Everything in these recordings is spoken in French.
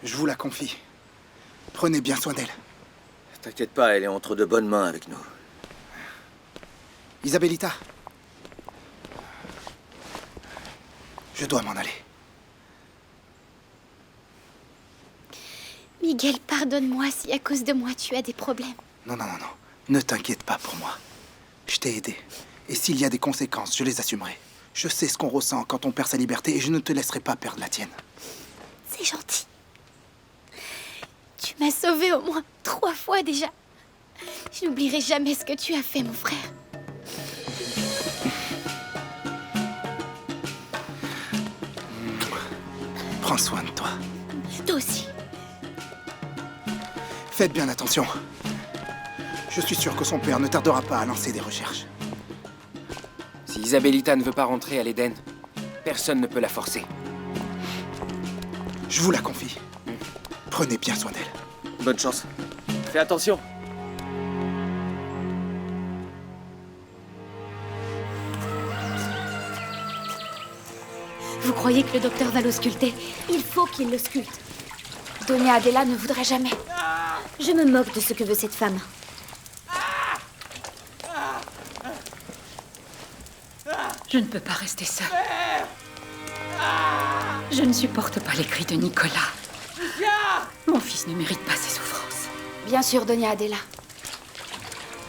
Je vous la confie. Prenez bien soin d'elle. T'inquiète pas, elle est entre de bonnes mains avec nous. Isabelita. Je dois m'en aller. Miguel, pardonne-moi si à cause de moi tu as des problèmes. Non. Ne t'inquiète pas pour moi. Je t'ai aidé. Et s'il y a des conséquences, je les assumerai. Je sais ce qu'on ressent quand on perd sa liberté et je ne te laisserai pas perdre la tienne. C'est gentil. Tu m'as sauvée au moins 3 fois déjà. Je n'oublierai jamais ce que tu as fait, mon frère. Prends soin de toi. Toi aussi. Faites bien attention. Je suis sûr que son père ne tardera pas à lancer des recherches. Si Isabelita ne veut pas rentrer à l'Éden, personne ne peut la forcer. Je vous la confie. Prenez bien soin d'elle. Bonne chance. Fais attention. Vous croyez que le docteur va l'ausculter? Il faut qu'il l'ausculte. Doña Adela ne voudra jamais. Je me moque de ce que veut cette femme. Je ne peux pas rester seule. Je ne supporte pas les cris de Nicolas. Mon fils ne mérite pas ses souffrances. Bien sûr, Doña Adela.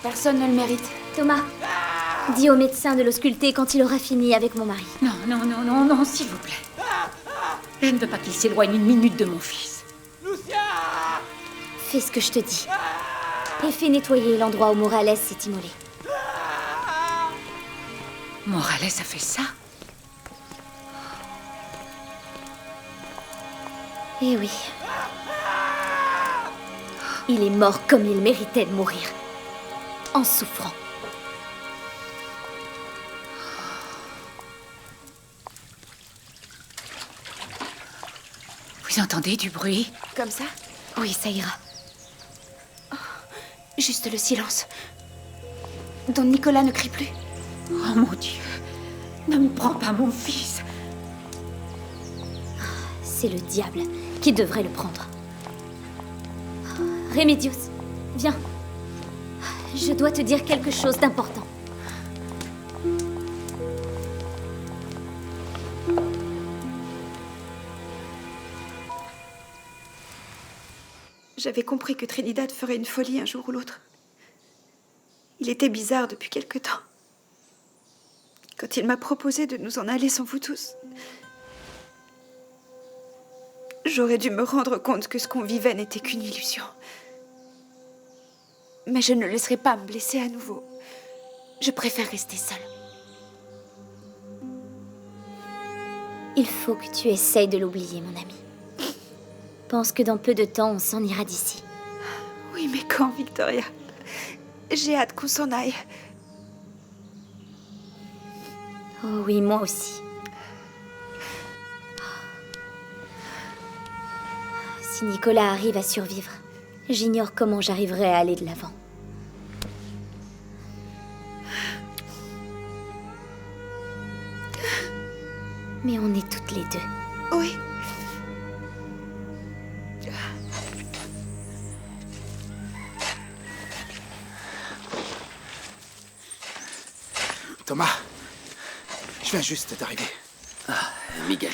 Personne ne le mérite. Thomas, dis au médecin de l'ausculter quand il aura fini avec mon mari. Non, s'il vous plaît. Je ne veux pas qu'il s'éloigne une minute de mon fils. Fais ce que je te dis. Et fais nettoyer l'endroit où Morales s'est immolé. Morales a fait ça? Eh oui. Il est mort comme il méritait de mourir. En souffrant. Vous entendez du bruit? Comme ça? Oui, ça ira. Oh, juste le silence. Don Nicolas ne crie plus. Oh mon Dieu! Ne me prends pas mon fils! C'est le diable qui devrait le prendre. Remedios, viens. Je dois te dire quelque chose d'important. J'avais compris que Trinidad ferait une folie un jour ou l'autre. Il était bizarre depuis quelque temps. Quand il m'a proposé de nous en aller sans vous tous, j'aurais dû me rendre compte que ce qu'on vivait n'était qu'une illusion. Mais je ne le laisserai pas me blesser à nouveau. Je préfère rester seule. Il faut que tu essayes de l'oublier, mon ami. Pense que dans peu de temps, on s'en ira d'ici. Oui, mais quand, Victoria? J'ai hâte qu'on s'en aille. Oh oui, moi aussi. Si Nicolas arrive à survivre, j'ignore comment j'arriverai à aller de l'avant. Mais on est toutes les deux. Oui. Thomas, je viens juste d'arriver. Ah, Miguel,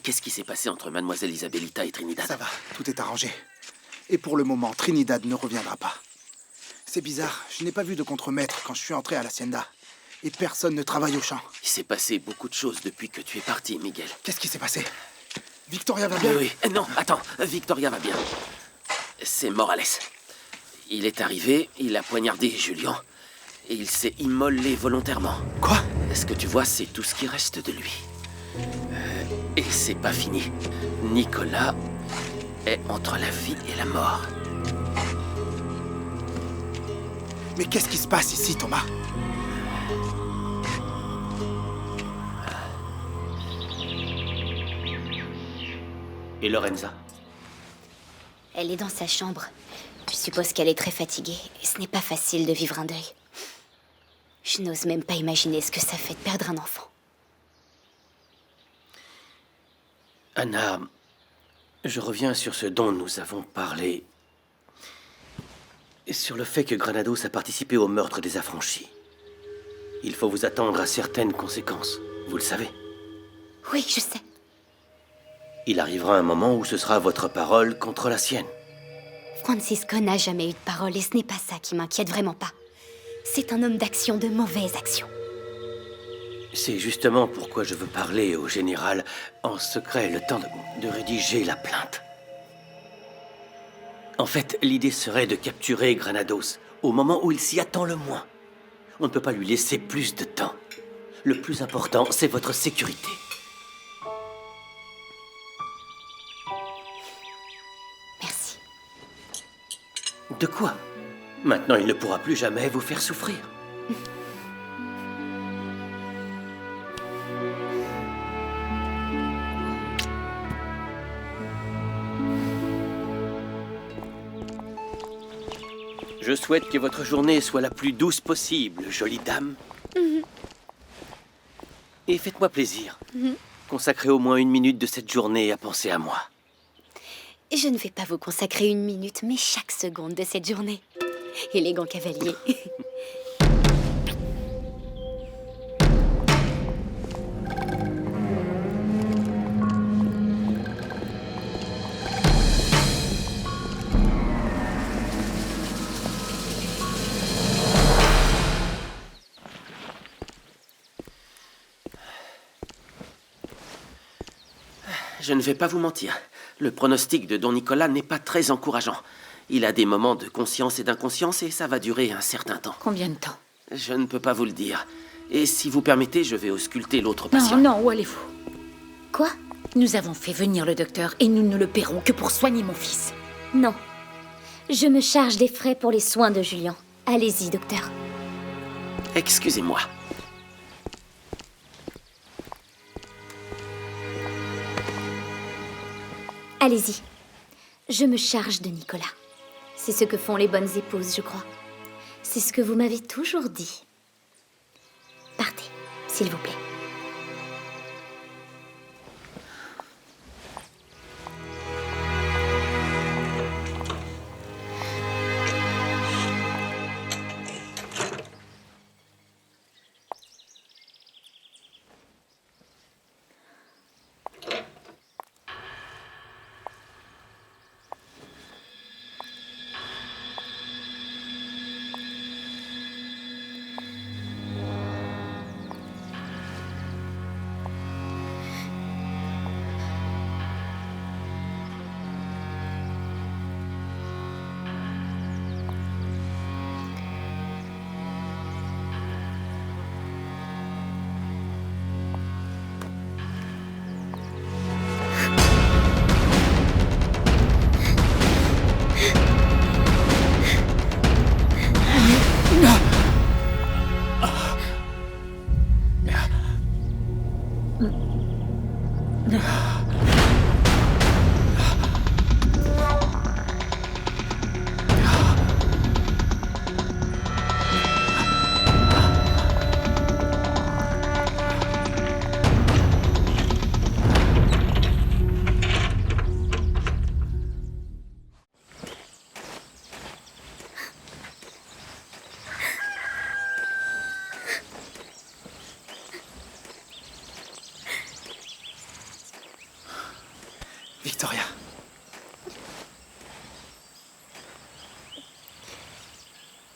qu'est-ce qui s'est passé entre Mademoiselle Isabelita et Trinidad? Ça va, tout est arrangé. Et pour le moment, Trinidad ne reviendra pas. C'est bizarre, je n'ai pas vu de contremaître quand je suis entré à l'hacienda. Et personne ne travaille au champ. Il s'est passé beaucoup de choses depuis que tu es parti, Miguel. Qu'est-ce qui s'est passé? Victoria va bien? Oui. Non, attends, Victoria va bien. C'est Morales. Il est arrivé, il a poignardé Julian. Et il s'est immolé volontairement. Quoi? Ce que tu vois, c'est tout ce qui reste de lui. Et c'est pas fini. Nicolas est entre la vie et la mort. Mais qu'est-ce qui se passe ici, Thomas? Et Lorenza? Elle est dans sa chambre. Je suppose qu'elle est très fatiguée. Et ce n'est pas facile de vivre un deuil. Je n'ose même pas imaginer ce que ça fait de perdre un enfant. Anna Je reviens sur ce dont nous avons parlé. Et sur le fait que Granados a participé au meurtre des affranchis. Il faut vous attendre à certaines conséquences. Vous le savez. Oui, je sais. Il arrivera un moment où ce sera votre parole contre la sienne. Francisco n'a jamais eu de parole et ce n'est pas ça qui m'inquiète, vraiment pas. C'est un homme d'action, de mauvaises actions. C'est justement pourquoi je veux parler au général en secret le temps de rédiger la plainte. En fait, l'idée serait de capturer Granados au moment où il s'y attend le moins. On ne peut pas lui laisser plus de temps. Le plus important, c'est votre sécurité. Merci. De quoi? Maintenant, il ne pourra plus jamais vous faire souffrir. Je souhaite que votre journée soit la plus douce possible, jolie dame. Et faites-moi plaisir. Consacrez au moins 1 minute de cette journée à penser à moi. Je ne vais pas vous consacrer 1 minute, mais chaque seconde de cette journée. Élégant cavalier. Je ne vais pas vous mentir. Le pronostic de Don Nicolas n'est pas très encourageant. Il a des moments de conscience et d'inconscience et ça va durer un certain temps. Combien de temps? Je ne peux pas vous le dire. Et si vous permettez, je vais ausculter l'autre Non, patient. non, où allez-vous? Quoi? Nous avons fait venir le docteur et nous ne le paierons que pour soigner mon fils. Non. Je me charge des frais pour les soins de Julien. Allez-y, docteur. Excusez-moi. Allez-y. Je me charge de Nicolas. C'est ce que font les bonnes épouses, je crois. C'est ce que vous m'avez toujours dit. Partez, s'il vous plaît. Victoria.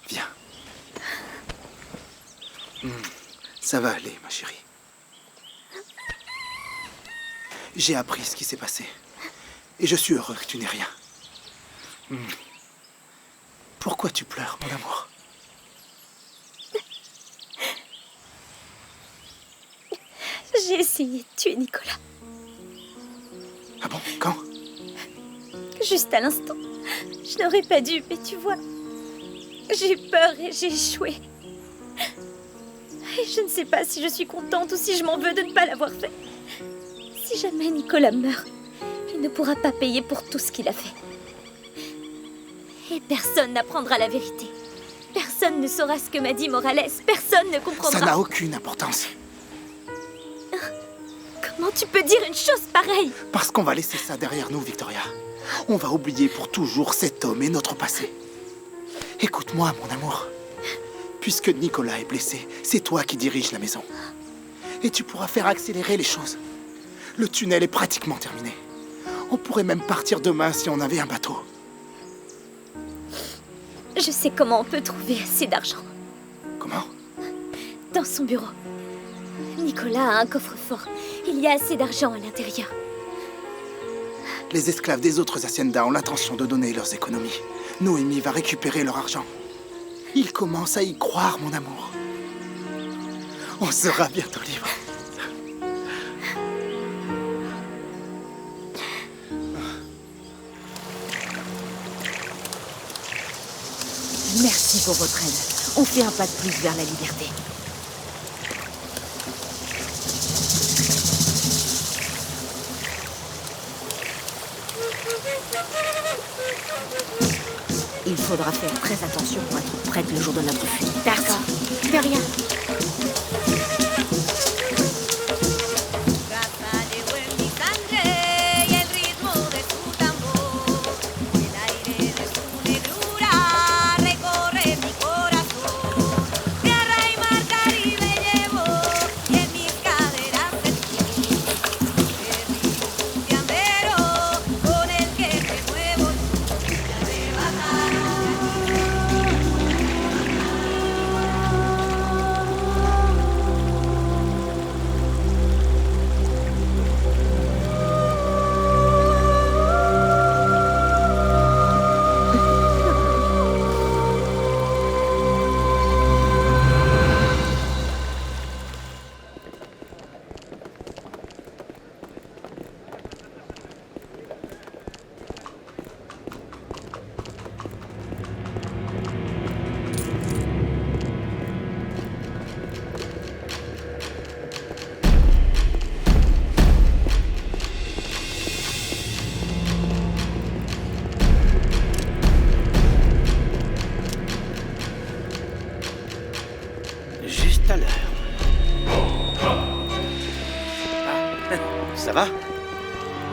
Viens. Ça va aller, ma chérie. J'ai appris ce qui s'est passé. Et je suis heureux que tu n'aies rien. Pourquoi tu pleures, mon amour? J'ai essayé de tuer Nicolas. Ah bon? Quand? Juste à l'instant. Je n'aurais pas dû, mais tu vois, j'ai eu peur et j'ai échoué. Et je ne sais pas si je suis contente ou si je m'en veux de ne pas l'avoir fait. Si jamais Nicolas meurt, il ne pourra pas payer pour tout ce qu'il a fait. Et personne n'apprendra la vérité. Personne ne saura ce que m'a dit Morales. Personne ne comprendra. Ça n'a aucune importance. Comment tu peux dire une chose pareille? Parce qu'on va laisser ça derrière nous, Victoria. On va oublier pour toujours cet homme et notre passé. Écoute-moi, mon amour. Puisque Nicolas est blessé, c'est toi qui diriges la maison. Et tu pourras faire accélérer les choses. Le tunnel est pratiquement terminé. On pourrait même partir demain si on avait un bateau. Je sais comment on peut trouver assez d'argent. Comment? Dans son bureau. Nicolas a un coffre-fort. Il y a assez d'argent à l'intérieur. Les esclaves des autres haciendas ont l'intention de donner leurs économies. Noémie va récupérer leur argent. Il commence à y croire, mon amour. On sera bientôt libre. Merci pour votre aide. On fait un pas de plus vers la liberté. Il faudra faire très attention pour être prête le jour de notre fuite. D'accord. De rien. Juste à l'heure. Ça va?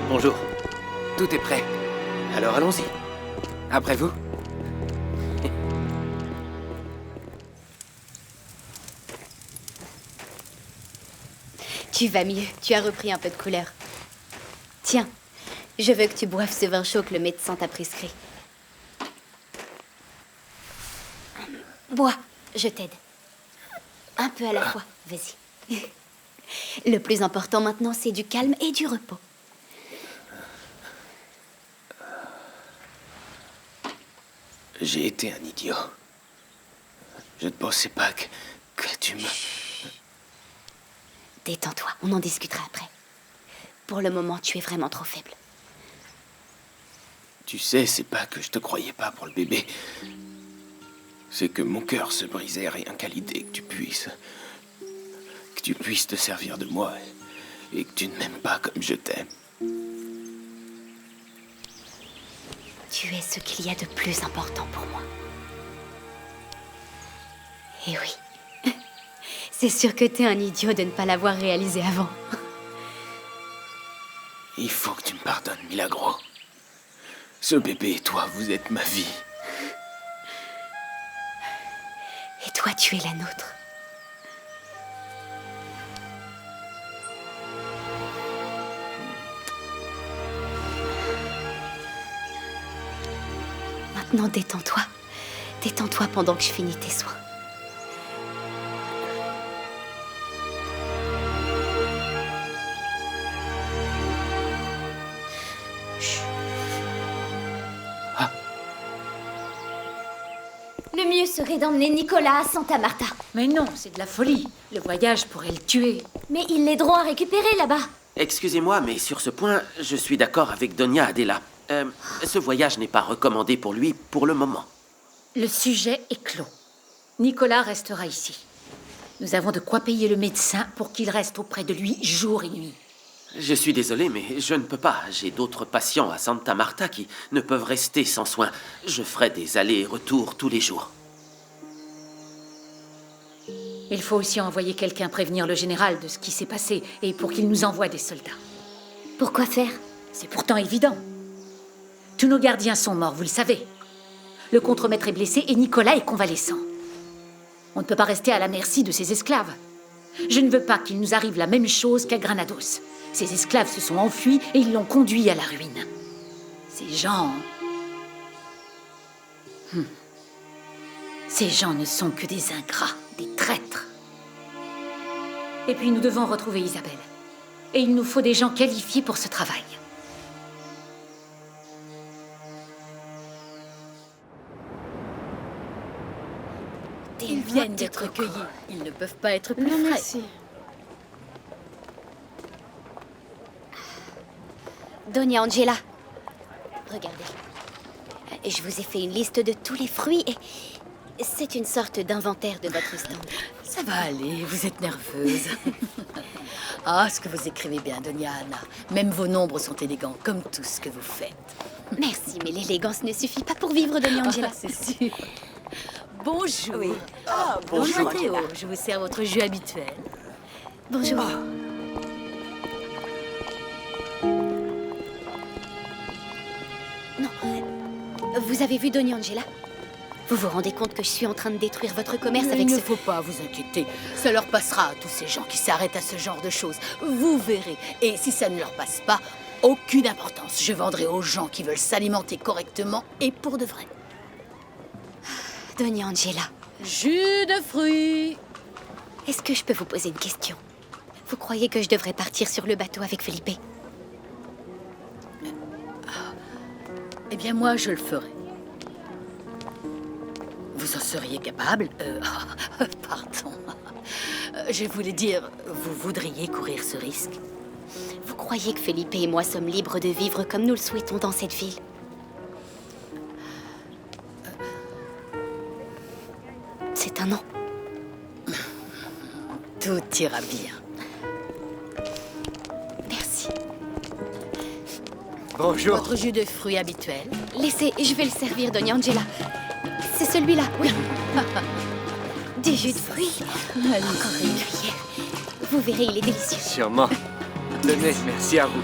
Bonjour. Tout est prêt. Alors allons-y. Après vous? Tu vas mieux. Tu as repris un peu de couleur. Tiens, je veux que tu boives ce vin chaud que le médecin t'a prescrit. Bois, je t'aide. Un peu à la fois, vas-y. Le plus important maintenant, c'est du calme et du repos. J'ai été un idiot. Je ne pensais pas que tu me... Détends-toi, on en discutera après. Pour le moment, tu es vraiment trop faible. Tu sais, c'est pas que je te croyais pas pour le bébé. C'est que mon cœur se brisait rien qu'à l'idée que tu puisses te servir de moi et que tu ne m'aimes pas comme je t'aime. Tu es ce qu'il y a de plus important pour moi. Et oui, c'est sûr que t'es un idiot de ne pas l'avoir réalisé avant. Il faut que tu me pardonnes, Milagro. Ce bébé et toi, vous êtes ma vie. Et toi, tu es la nôtre. Maintenant, détends-toi. Détends-toi pendant que je finis tes soins. Chut. Ah. Le mieux serait d'emmener Nicolas à Santa Marta. Mais non, c'est de la folie. Le voyage pourrait le tuer. Mais ils l'aideront à récupérer là-bas. Excusez-moi, mais sur ce point, je suis d'accord avec Donia Adela. Ce voyage n'est pas recommandé pour lui pour le moment. Le sujet est clos. Nicolas restera ici. Nous avons de quoi payer le médecin pour qu'il reste auprès de lui jour et nuit. Je suis désolé, mais je ne peux pas. J'ai d'autres patients à Santa Marta qui ne peuvent rester sans soins. Je ferai des allers et retours tous les jours. Il faut aussi envoyer quelqu'un prévenir le général de ce qui s'est passé et pour qu'il nous envoie des soldats. Pourquoi faire? C'est pourtant évident. Tous nos gardiens sont morts, vous le savez. Le contremaître est blessé et Nicolas est convalescent. On ne peut pas rester à la merci de ces esclaves. Je ne veux pas qu'il nous arrive la même chose qu'à Granados. Ces esclaves se sont enfuis et ils l'ont conduit à la ruine. Ces gens... Ces gens ne sont que des ingrats, des traîtres. Et puis nous devons retrouver Isabelle. Et il nous faut des gens qualifiés pour ce travail. Ils viennent d'être recueillis. Ils ne peuvent pas être plus frais. Merci. Doña Angela, regardez. Je vous ai fait une liste de tous les fruits et c'est une sorte d'inventaire de votre stand. Ça va aller, vous êtes nerveuse. Ah, ce que vous écrivez bien, Doña Anna. Même vos nombres sont élégants, comme tout ce que vous faites. Merci, mais l'élégance ne suffit pas pour vivre, Doña Angela. Ah, c'est sûr. Bonjour. Oui. Bonjour, bonjour, Théo. Je vous sers votre jus habituel. Bonjour. Non. Vous avez vu Doña Angela? Vous vous rendez compte que je suis en train de détruire votre commerce Mais avec il ce... ne faut pas vous inquiéter. Ça leur passera à tous ces gens qui s'arrêtent à ce genre de choses. Vous verrez. Et si ça ne leur passe pas, aucune importance. Je vendrai aux gens qui veulent s'alimenter correctement et pour de vrai. Doña Angela, Jus de fruits. est-ce que je peux vous poser une question? Vous croyez que je devrais partir sur le bateau avec Felipe? Eh bien, moi, je le ferai. Vous en seriez capable? Pardon. Je voulais dire, vous voudriez courir ce risque? Vous croyez que Felipe et moi sommes libres de vivre comme nous le souhaitons dans cette ville? C'est un non. Tout ira bien. Merci. Bonjour. Votre jus de fruits habituel? Laissez, je vais le servir, Doña Angela. C'est celui-là, oui. Du jus de fruits. Encore une cuillère. Vous verrez, il est délicieux. Sûrement. Tenez, merci à vous.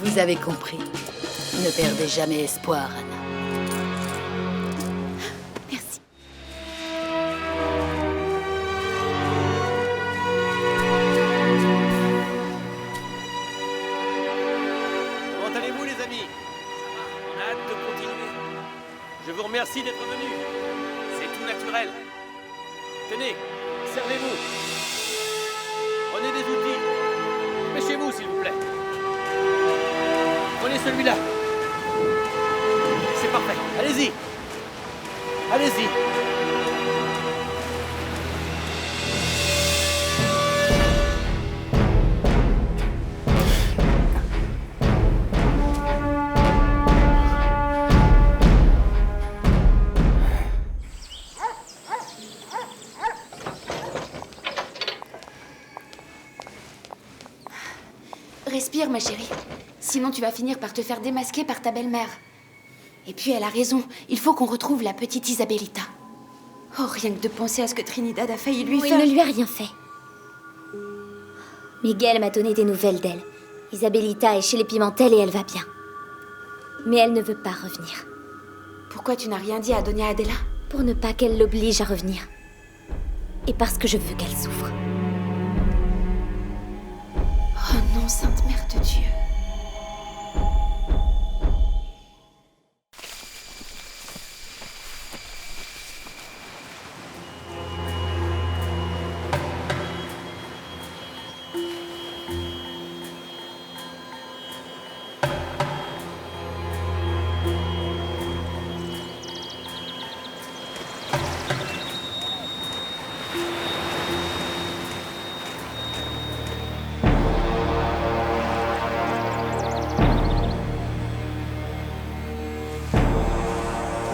Vous avez compris. Ne perdez jamais espoir, Anna. Merci. Comment allez-vous, les amis? On a hâte de continuer. Je vous remercie d'être venus. C'est tout naturel. Tenez, servez-vous. Prenez des outils. Dépêchez-vous, s'il vous plaît. Prenez celui-là. C'est parfait. Allez-y. Allez-y. Respire, ma chérie. Sinon, tu vas finir par te faire démasquer par ta belle-mère. Et puis, elle a raison. Il faut qu'on retrouve la petite Isabelita. Oh, rien que de penser à ce que Trinidad a failli lui Il faire. ne lui a rien fait. Miguel m'a donné des nouvelles d'elle. Isabelita est chez les Pimentel et elle va bien. Mais elle ne veut pas revenir. Pourquoi tu n'as rien dit à Doña Adela? Pour ne pas qu'elle l'oblige à revenir. Et parce que je veux qu'elle souffre. Oh non, Sainte Mère de Dieu.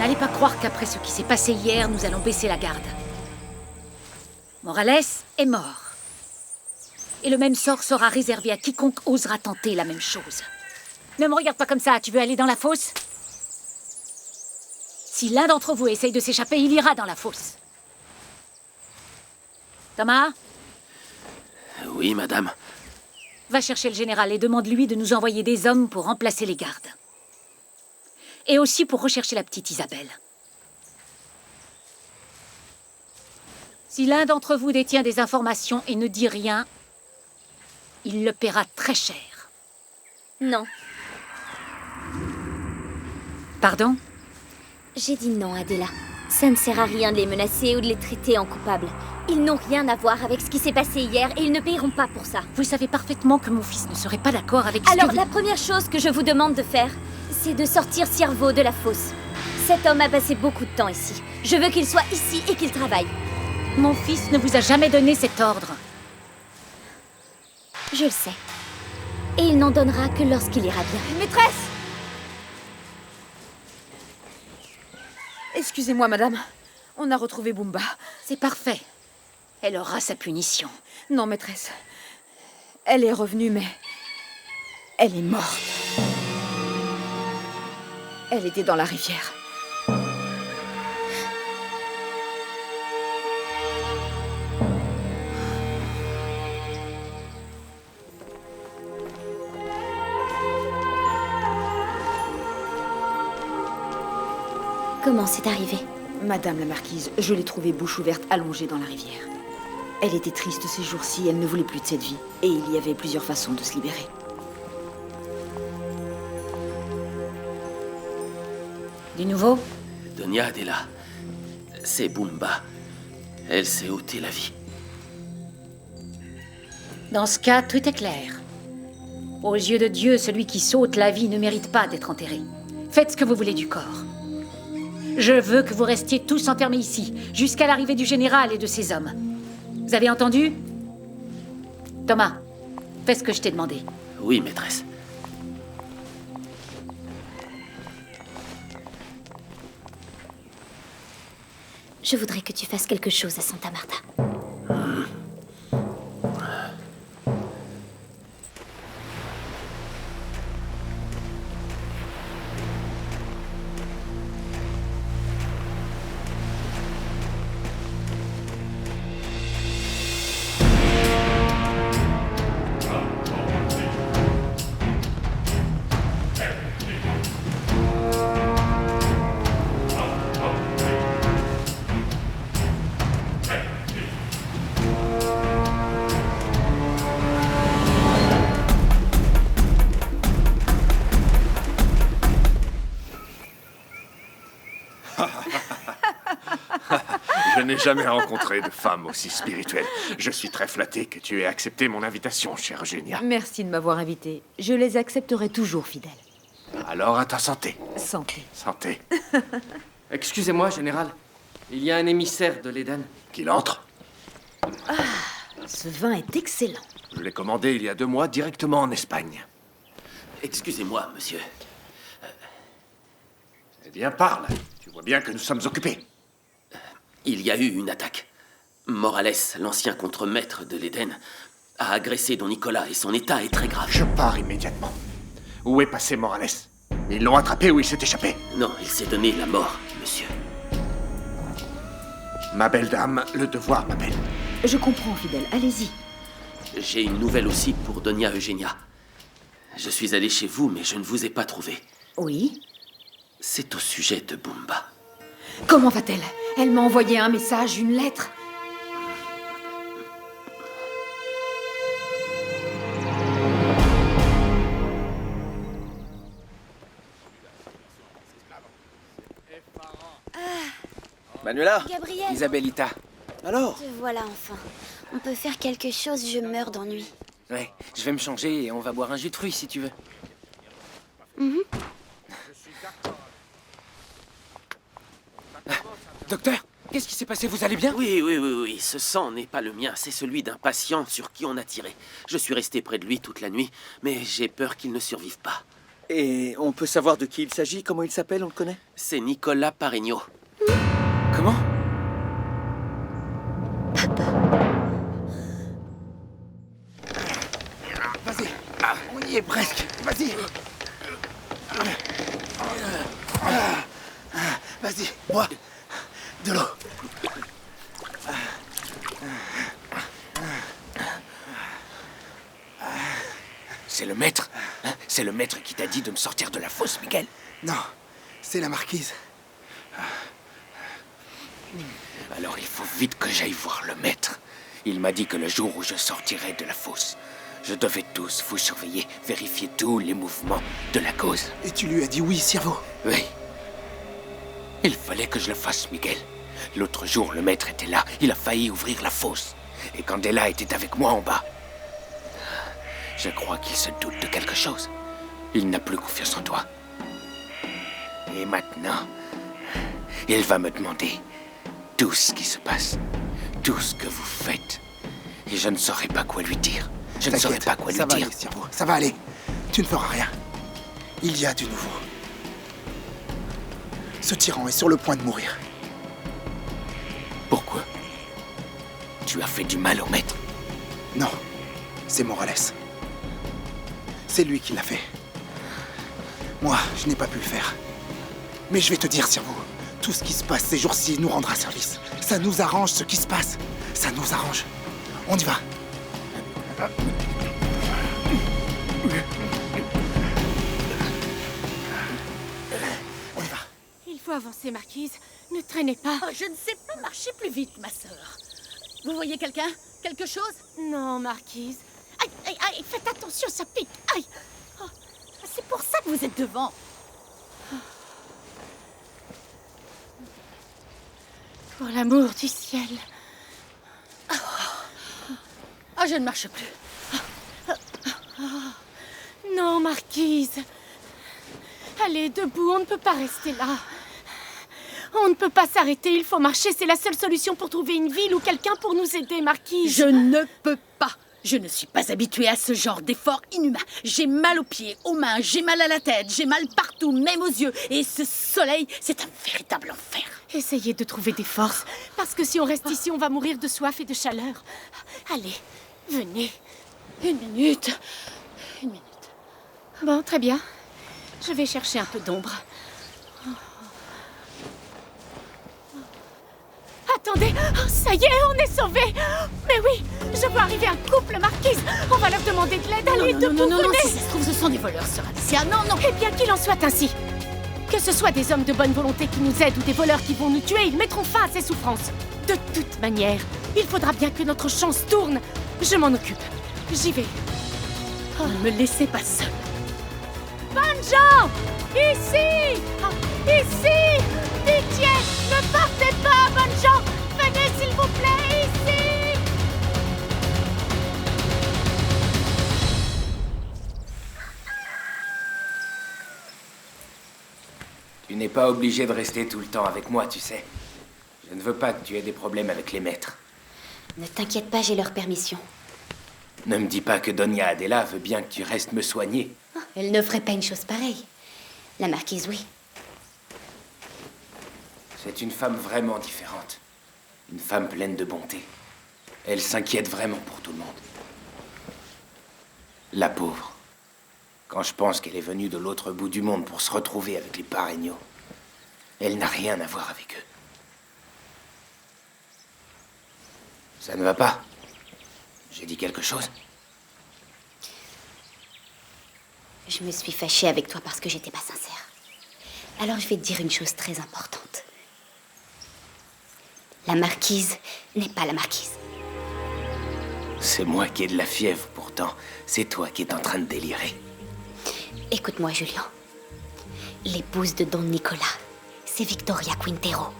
N'allez pas croire qu'après ce qui s'est passé hier, nous allons baisser la garde. Morales est mort. Et le même sort sera réservé à quiconque osera tenter la même chose. Ne me regarde pas comme ça, tu veux aller dans la fosse? Si l'un d'entre vous essaye de s'échapper, il ira dans la fosse. Thomas, Oui, madame. va chercher le général et demande-lui de nous envoyer des hommes pour remplacer les gardes. Et aussi pour rechercher la petite Isabelle. Si l'un d'entre vous détient des informations et ne dit rien, il le paiera très cher. Non. Pardon? J'ai dit non, Adela. Ça ne sert à rien de les menacer ou de les traiter en coupables. Ils n'ont rien à voir avec ce qui s'est passé hier et ils ne paieront pas pour ça. Vous savez parfaitement que mon fils ne serait pas d'accord avec Alors, ce que la première chose que je vous demande de faire, c'est de sortir Ciervo de la fosse. Cet homme a passé beaucoup de temps ici. Je veux qu'il soit ici et qu'il travaille. Mon fils ne vous a jamais donné cet ordre. Je le sais. Et il n'en donnera que lorsqu'il ira bien. Maîtresse! Excusez-moi, madame. On a retrouvé Bumba. C'est parfait. Elle aura sa punition. Non, maîtresse. Elle est revenue, mais... elle est morte. Elle était dans la rivière. Comment c'est arrivé? Madame la marquise, je l'ai trouvée bouche ouverte allongée dans la rivière. Elle était triste ces jours-ci, elle ne voulait plus de cette vie. Et il y avait plusieurs façons de se libérer. Du nouveau? Donia Adela, c'est Bumba. Elle s'est ôté la vie. Dans ce cas, tout est clair. Aux yeux de Dieu, celui qui s'ôte la vie ne mérite pas d'être enterré. Faites ce que vous voulez du corps. Je veux que vous restiez tous enfermés ici, jusqu'à l'arrivée du général et de ses hommes. Vous avez entendu? Thomas, fais ce que je t'ai demandé. Oui, maîtresse. Je voudrais que tu fasses quelque chose à Santa Marta. Je n'ai jamais rencontré de femme aussi spirituelle. Je suis très flatté que tu aies accepté mon invitation, chère Eugénia. Merci de m'avoir invité. Je les accepterai toujours fidèles. Alors, à ta santé. Santé. Santé. Excusez-moi, général. Il y a un émissaire de l'Éden. Qu'il entre. Ce vin est excellent. Je l'ai commandé il y a 2 mois directement en Espagne. Excusez-moi, monsieur. Eh bien, parle. Tu vois bien que nous sommes occupés. Il y a eu une attaque. Morales, l'ancien contremaître de l'Éden, a agressé Don Nicolas et son état est très grave. Je pars immédiatement. Où est passé Morales? Ils l'ont attrapé ou il s'est échappé? Non, il s'est donné la mort, monsieur. Ma belle dame, le devoir m'appelle. Je comprends, fidèle. Allez-y. J'ai une nouvelle aussi pour Donia Eugénia. Je suis allé chez vous, mais je ne vous ai pas trouvé. Oui? C'est au sujet de Bumba. Comment va-t-elle? Elle m'a envoyé un message, une lettre. Manuela? Gabriel, Isabelita. Alors? te voilà enfin. On peut faire quelque chose, je meurs d'ennui. Ouais, je vais me changer et on va boire un jus de fruits si tu veux. Docteur, qu'est-ce qui s'est passé? Vous allez bien? Oui. Ce sang n'est pas le mien, c'est celui d'un patient sur qui on a tiré. Je suis resté près de lui toute la nuit, mais j'ai peur qu'il ne survive pas. Et on peut savoir de qui il s'agit? Comment il s'appelle? On le connaît? C'est Nicolas Paregno. Comment? Vas-y, on y est presque. Vas-y. Vas-y, bois de l'eau. C'est le maître, hein? C'est le maître qui t'a dit de me sortir de la fosse, Miguel. Non, c'est la marquise. Alors il faut vite que j'aille voir le maître. Il m'a dit que le jour où je sortirai de la fosse, je devais tous vous surveiller, vérifier tous les mouvements de la cause. Et tu lui as dit oui, Ciervo? Oui. Il fallait que je le fasse, Miguel. L'autre jour, le maître était là. Il a failli ouvrir la fosse. Et Candela était avec moi en bas. Je crois qu'il se doute de quelque chose. Il n'a plus confiance en toi. Et maintenant, il va me demander tout ce qui se passe, tout ce que vous faites. Et je ne saurais pas quoi lui dire. Je ne saurais pas quoi lui dire. Ça va aller, Ciervo, ça va aller. Tu ne feras rien. Il y a du nouveau. Ce tyran est sur le point de mourir. Pourquoi? Tu as fait du mal au maître? Non, c'est Morales. C'est lui qui l'a fait. Moi, je n'ai pas pu le faire. Mais je vais te dire, Ciervo, tout ce qui se passe ces jours-ci nous rendra service. Ça nous arrange ce qui se passe. Ça nous arrange. On y va. On y va. Il faut avancer, Marquise. Ne traînez pas. Oh, je ne sais pas marcher plus vite, ma sœur. Vous voyez quelqu'un? Quelque chose? Non, Marquise. Aïe, aïe, aïe, faites attention, ça pique. Aïe. Oh, c'est pour ça que vous êtes devant. Pour l'amour du ciel. Oh, je ne marche plus. Non, Marquise. Allez, debout, on ne peut pas rester là. On ne peut pas s'arrêter, il faut marcher. C'est la seule solution pour trouver une ville ou quelqu'un pour nous aider, Marquise. Je ne peux pas. Je ne suis pas habituée à ce genre d'effort inhumain. J'ai mal aux pieds, aux mains, j'ai mal à la tête, j'ai mal partout, même aux yeux. Et ce soleil, c'est un véritable enfer. Essayez de trouver des forces, parce que si on reste ici, on va mourir de soif et de chaleur. Allez, venez. Une minute. Bon, très bien. Je vais chercher un peu d'ombre. Attendez, oh, ça y est, on est sauvés. Mais oui, je vois arriver un couple, Marquise. On va leur demander de l'aide. Allez, debout, non, venez. si ça se trouve, ce sont des voleurs, sœur Alicia. Non. Eh bien, qu'il en soit ainsi. Que ce soit des hommes de bonne volonté qui nous aident ou des voleurs qui vont nous tuer, ils mettront fin à ces souffrances. De toute manière, il faudra bien que notre chance tourne. Je m'en occupe. J'y vais. Ne me laissez pas seule. Bonnes gens! Ici! Ici! Pitié! Ne partez pas, bonnes gens! Venez, s'il vous plaît, ici! Tu n'es pas obligé de rester tout le temps avec moi, tu sais. Je ne veux pas que tu aies des problèmes avec les maîtres. Ne t'inquiète pas, j'ai leur permission. Ne me dis pas que Doña Adela veut bien que tu restes me soigner. Oh, elle ne ferait pas une chose pareille. La marquise, oui. C'est une femme vraiment différente. Une femme pleine de bonté. Elle s'inquiète vraiment pour tout le monde. La pauvre. Quand je pense qu'elle est venue de l'autre bout du monde pour se retrouver avec les Pareño, elle n'a rien à voir avec eux. Ça ne va pas? J'ai dit quelque chose? Je me suis fâchée avec toi parce que j'étais pas sincère. Alors je vais te dire une chose très importante. La marquise n'est pas la marquise. C'est moi qui ai de la fièvre, pourtant. C'est toi qui es en train de délirer. Écoute-moi, Julien. L'épouse de Don Nicolas, c'est Victoria Quintero.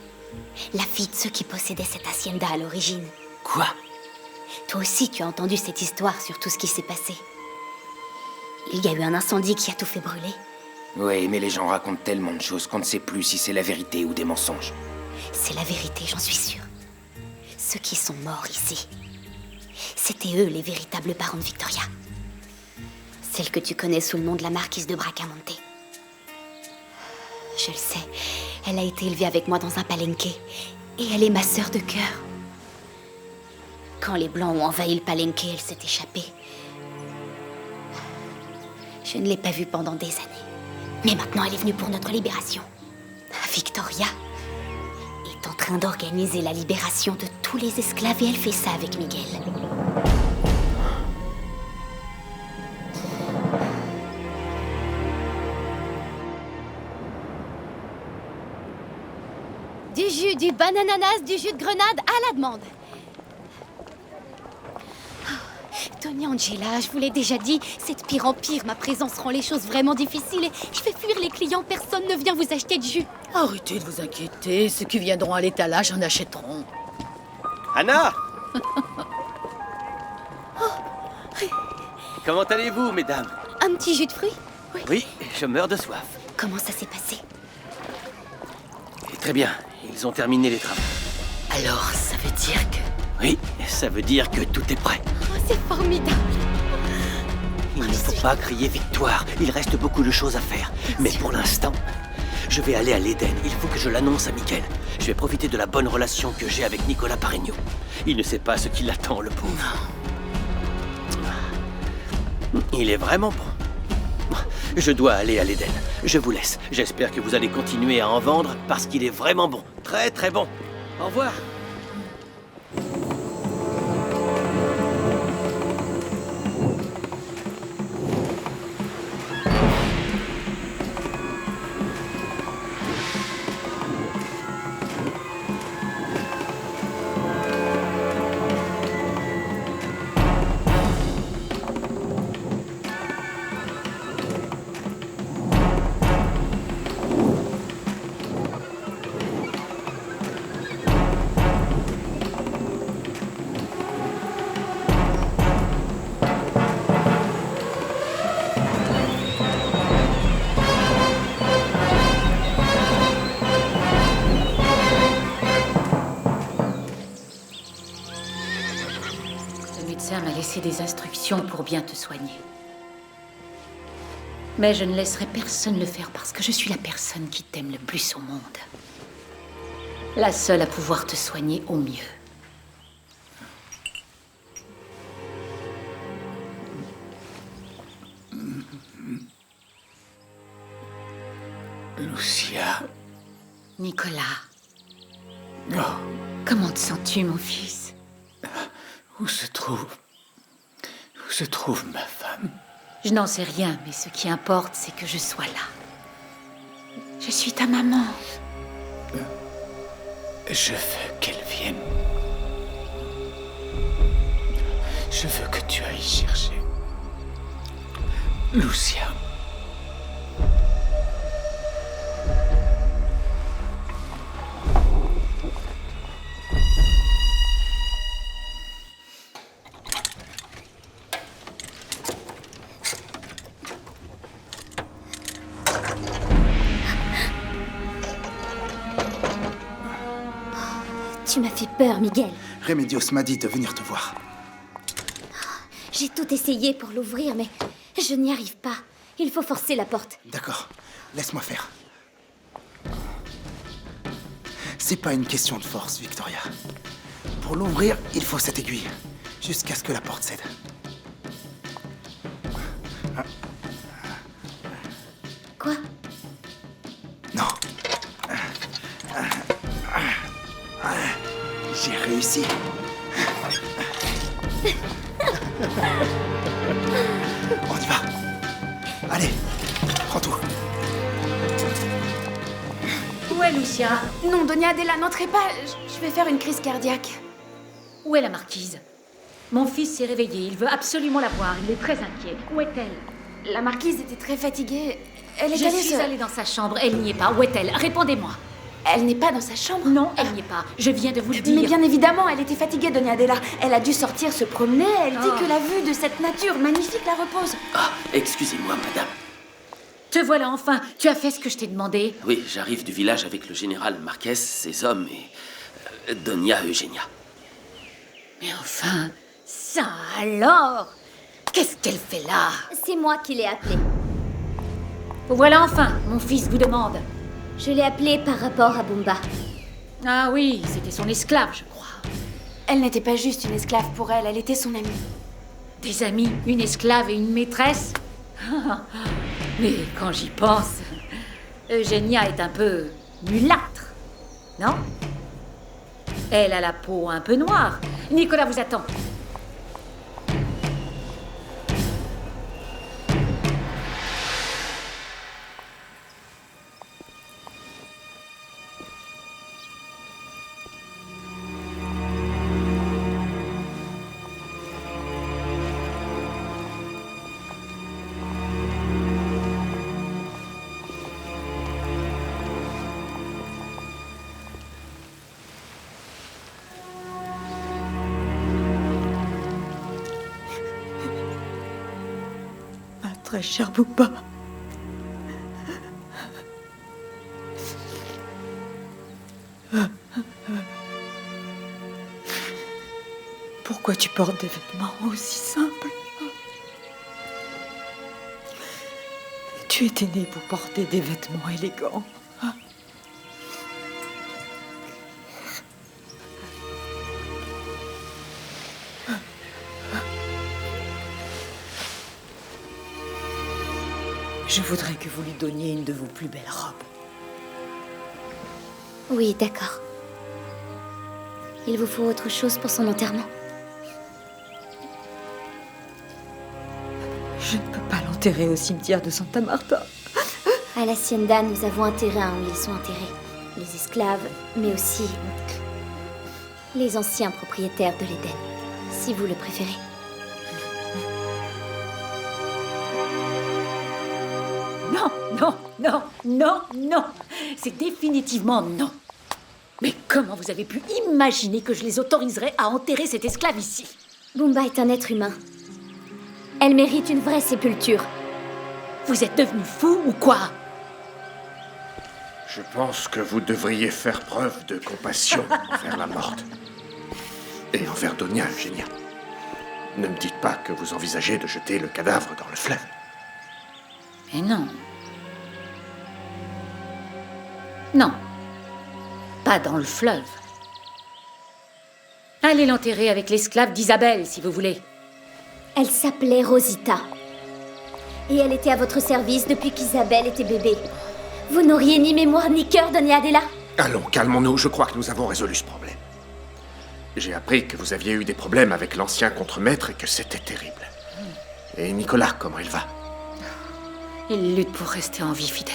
La fille de ceux qui possédaient cette hacienda à l'origine. Quoi? Toi aussi, tu as entendu cette histoire sur tout ce qui s'est passé. Il y a eu un incendie qui a tout fait brûler. Oui, mais les gens racontent tellement de choses qu'on ne sait plus si c'est la vérité ou des mensonges. C'est la vérité, j'en suis sûre. Ceux qui sont morts ici, c'était eux les véritables parents de Victoria. Celle que tu connais sous le nom de la marquise de Bracamonte. Je le sais, elle a été élevée avec moi dans un palenque. Et elle est ma sœur de cœur. Quand les Blancs ont envahi le palenque, elle s'est échappée. Je ne l'ai pas vue pendant des années. Mais maintenant, elle est venue pour notre libération. Victoria est en train d'organiser la libération de tous les esclaves et elle fait ça avec Miguel. jus, du bon ananas, du jus de grenade à la demande. Tony Angela, je vous l'ai déjà dit, c'est de pire en pire. Ma présence rend les choses vraiment difficiles et je fais fuir les clients. Personne ne vient vous acheter de jus. Arrêtez de vous inquiéter, ceux qui viendront à l'étalage en achèteront. Anna! Comment allez-vous, mesdames? Un petit jus de fruits? Oui, je meurs de soif. Comment ça s'est passé? Et très bien, ils ont terminé les travaux. Alors, ça veut dire que... Oui, ça veut dire que tout est prêt. Oh, c'est formidable. Il ne faut pas crier victoire, il reste beaucoup de choses à faire. Mais pour l'instant, je vais aller à l'Éden. Il faut que je l'annonce à Miguel. Je vais profiter de la bonne relation que j'ai avec Nicolas Paregno. Il ne sait pas ce qui l'attend, le pauvre. Il est vraiment bon. Je dois aller à l'Éden. Je vous laisse. J'espère que vous allez continuer à en vendre parce qu'il est vraiment bon. Très très bon. Au revoir. Le médecin m'a laissé des instructions pour bien te soigner. Mais je ne laisserai personne le faire parce que je suis la personne qui t'aime le plus au monde. La seule à pouvoir te soigner au mieux. Lucia. Nicolas, Oh, comment te sens-tu, mon fils? où se trouve ma femme? Je n'en sais rien, mais ce qui importe, c'est que je sois là. Je suis ta maman. Je veux qu'elle vienne. Je veux que tu ailles chercher Lucia. Tu m'as fait peur, Miguel. Remedios m'a dit de venir te voir. J'ai tout essayé pour l'ouvrir, mais je n'y arrive pas. Il faut forcer la porte. D'accord, laisse-moi faire. C'est pas une question de force, Victoria. Pour l'ouvrir, il faut cette aiguille, jusqu'à ce que la porte cède. Quoi? Non. J'ai réussi. On y va. Allez, prends tout. Où est Lucia? Non, Doña Adela, n'entrez pas. Je vais faire une crise cardiaque. Où est la marquise? Mon fils s'est réveillé, il veut absolument la voir, il est très inquiet. Où est-elle? La marquise était très fatiguée. Elle est Je allée suis se... allée dans sa chambre, elle n'y est pas. Où est-elle? Répondez-moi. Elle n'est pas dans sa chambre? Non, elle n'y est pas. Je viens de vous le dire. Mais bien évidemment, elle était fatiguée, Doña Adela. Elle a dû sortir se promener. Elle dit Oh. que la vue de cette nature magnifique la repose. Ah, excusez-moi, madame. Te voilà enfin. Tu as fait ce que je t'ai demandé. Oui, j'arrive du village avec le général Marquez, ses hommes et Doña Eugenia. Mais enfin, ça alors? Qu'est-ce qu'elle fait là? C'est moi qui l'ai appelée. Voilà enfin, mon fils vous demande. Je l'ai appelée par rapport à Bumba. Ah oui, c'était son esclave, je crois. Elle n'était pas juste une esclave pour elle, elle était son amie. Des amis, une esclave et une maîtresse? Mais quand j'y pense, Eugenia est un peu mulâtre, non? Elle a la peau un peu noire. Nicolas vous attend. très cher Bouba. Pourquoi tu portes des vêtements aussi simples? Tu étais né pour porter des vêtements élégants. Je voudrais que vous lui donniez une de vos plus belles robes. Oui, d'accord. Il vous faut autre chose pour son enterrement? Je ne peux pas l'enterrer au cimetière de Santa Marta. À l'Hacienda, nous avons un terrain où ils sont enterrés. Les esclaves, mais aussi les anciens propriétaires de l'Éden, si vous le préférez. Non, non, non, non, non. C'est définitivement non. Mais comment vous avez pu imaginer que je les autoriserais à enterrer cet esclave ici? Bumba est un être humain. Elle mérite une vraie sépulture. Vous êtes devenu fou ou quoi? Je pense que vous devriez faire preuve de compassion envers la morte. Et envers Donia, Eugénia. Ne me dites pas que vous envisagez de jeter le cadavre dans le fleuve. Mais non. Non. Pas dans le fleuve. Allez l'enterrer avec l'esclave d'Isabelle, si vous voulez. Elle s'appelait Rosita. Et elle était à votre service depuis qu'Isabelle était bébé. Vous n'auriez ni mémoire ni cœur, Donia Adela? Allons, calmons-nous, je crois que nous avons résolu ce problème. J'ai appris que vous aviez eu des problèmes avec l'ancien contremaître et que c'était terrible. Et Nicolas, comment il va? Il lutte pour rester en vie fidèle.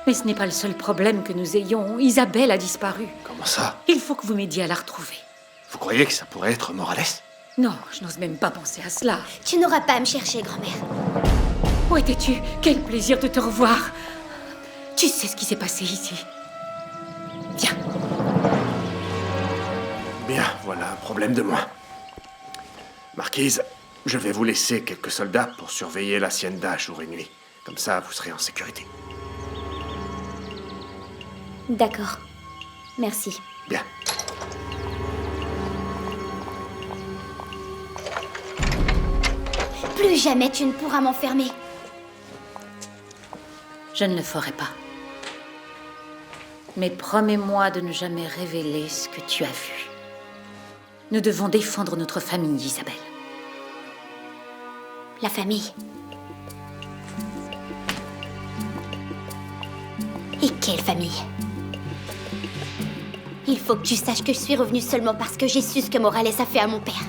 Mais ce n'est pas le seul problème que nous ayons. Isabelle a disparu. Comment ça? Il faut que vous m'aidiez à la retrouver. Vous croyez que ça pourrait être Morales? Non, je n'ose même pas penser à cela. Tu n'auras pas à me chercher, grand-mère. Où étais-tu? Quel plaisir de te revoir. Tu sais ce qui s'est passé ici. Viens. Bien, voilà un problème de moins. Marquise, je vais vous laisser quelques soldats pour surveiller l'hacienda jour et nuit. Comme ça, vous serez en sécurité. D'accord. Merci. Bien. Plus jamais tu ne pourras m'enfermer. Je ne le ferai pas. Mais promets-moi de ne jamais révéler ce que tu as vu. Nous devons défendre notre famille, Isabelle. La famille. Et quelle famille? Il faut que tu saches que je suis revenue seulement parce que j'ai su ce que Morales a fait à mon père.